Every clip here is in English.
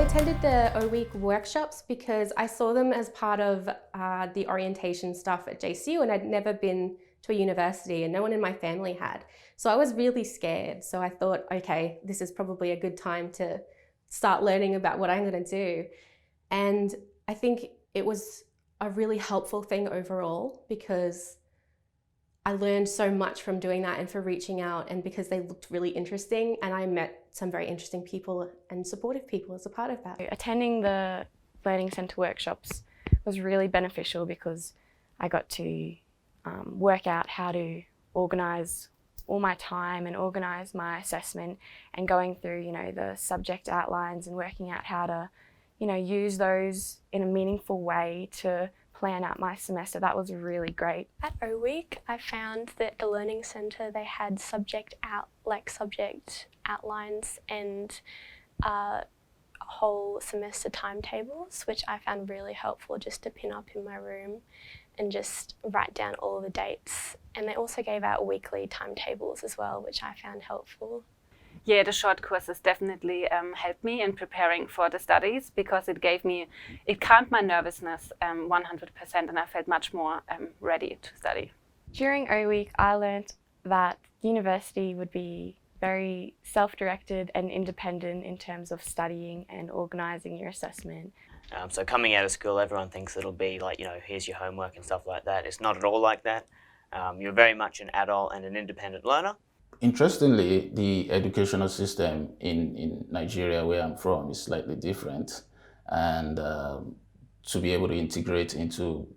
attended the O-Week workshops because I saw them as part of the orientation stuff at JCU, and I'd never been to a university and no one in my family had. So I was really scared. So I thought, okay, this is probably a good time to start learning about what I'm going to do. And I think it was a really helpful thing overall because I learned so much from doing that and for reaching out, and because they looked really interesting, and I met some very interesting people and supportive people as a part of that. Attending the Learning Centre workshops was really beneficial because I got to work out how to organise all my time and organise my assessment, and going through, the subject outlines and working out how to, use those in a meaningful way to plan out my semester. That was really great. At O-Week, I found that the Learning Centre, they had subject outlines and whole semester timetables, which I found really helpful just to pin up in my room and just write down all of the dates. And they also gave out weekly timetables as well, which I found helpful. Yeah, the short courses definitely helped me in preparing for the studies because it calmed my nervousness 100%, and I felt much more ready to study. During O-Week, I learnt that university would be very self-directed and independent in terms of studying and organising your assessment. So coming out of school, everyone thinks it'll be like, here's your homework and stuff like that. It's not at all like that. You're very much an adult and an independent learner. Interestingly, the educational system in Nigeria, where I'm from, is slightly different. And to be able to integrate into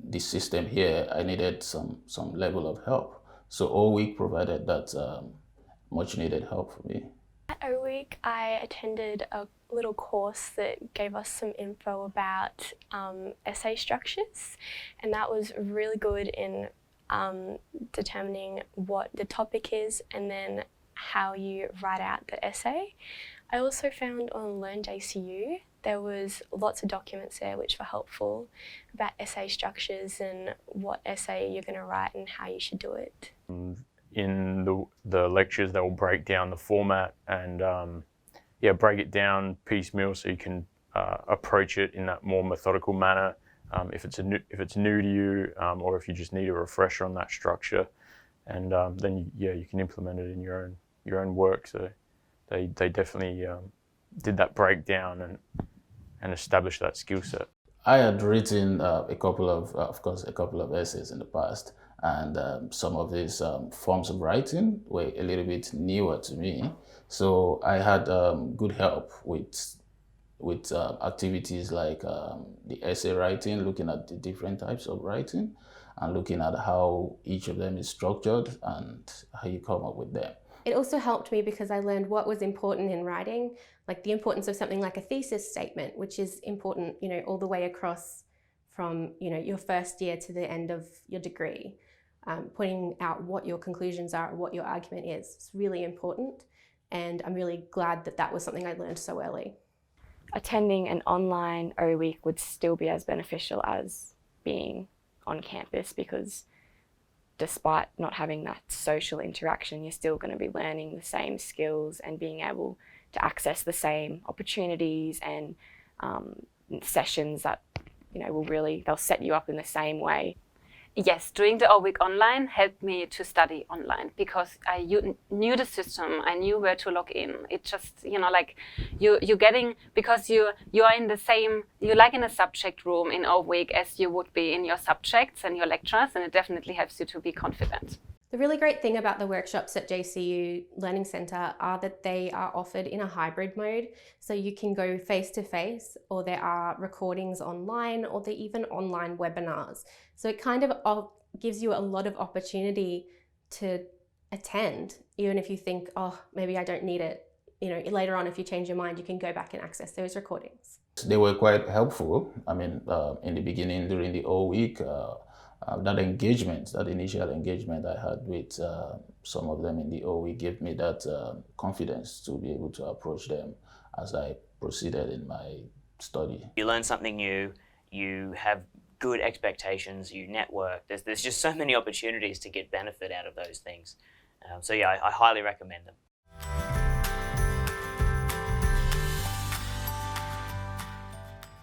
the system here, I needed some level of help. So O-Week provided that much needed help for me. At O-Week, I attended a little course that gave us some info about essay structures, and that was really good in determining what the topic is and then how you write out the essay. I also found on Learn JCU there was lots of documents there which were helpful about essay structures and what essay you're going to write and how you should do it. In the lectures, they will break down the format and break it down piecemeal so you can approach it in that more methodical manner. If it's new to you, or if you just need a refresher on that structure, and then you can implement it in your own work. So they definitely did that breakdown and established that skill set. I had written a couple of essays in the past, and some of these forms of writing were a little bit newer to me. So I had good help with activities like the essay writing, looking at the different types of writing and looking at how each of them is structured and how you come up with them. It also helped me because I learned what was important in writing, like the importance of something like a thesis statement, which is important, all the way across from, your first year to the end of your degree. Pointing out what your conclusions are, what your argument is. It's really important, and I'm really glad that that was something I learned so early. Attending an online O-Week would still be as beneficial as being on campus because despite not having that social interaction, you're still going to be learning the same skills and being able to access the same opportunities and sessions that, they'll set you up in the same way. Yes, doing the O-Week online helped me to study online because I knew the system, I knew where to log in. It just, you're getting, because you are in the same, you're like in a subject room in O-Week as you would be in your subjects and your lectures, and it definitely helps you to be confident. The really great thing about the workshops at JCU Learning Centre are that they are offered in a hybrid mode. So you can go face-to-face, or there are recordings online, or they're even online webinars. So it kind of gives you a lot of opportunity to attend, even if you think, oh, maybe I don't need it. Later on, if you change your mind, you can go back and access those recordings. They were quite helpful. I mean, in the beginning, during the O-Week, that initial engagement I had with some of them in the O-Week gave me that confidence to be able to approach them as I proceeded in my study. You learn something new, you have good expectations, you network. There's just so many opportunities to get benefit out of those things. I highly recommend them.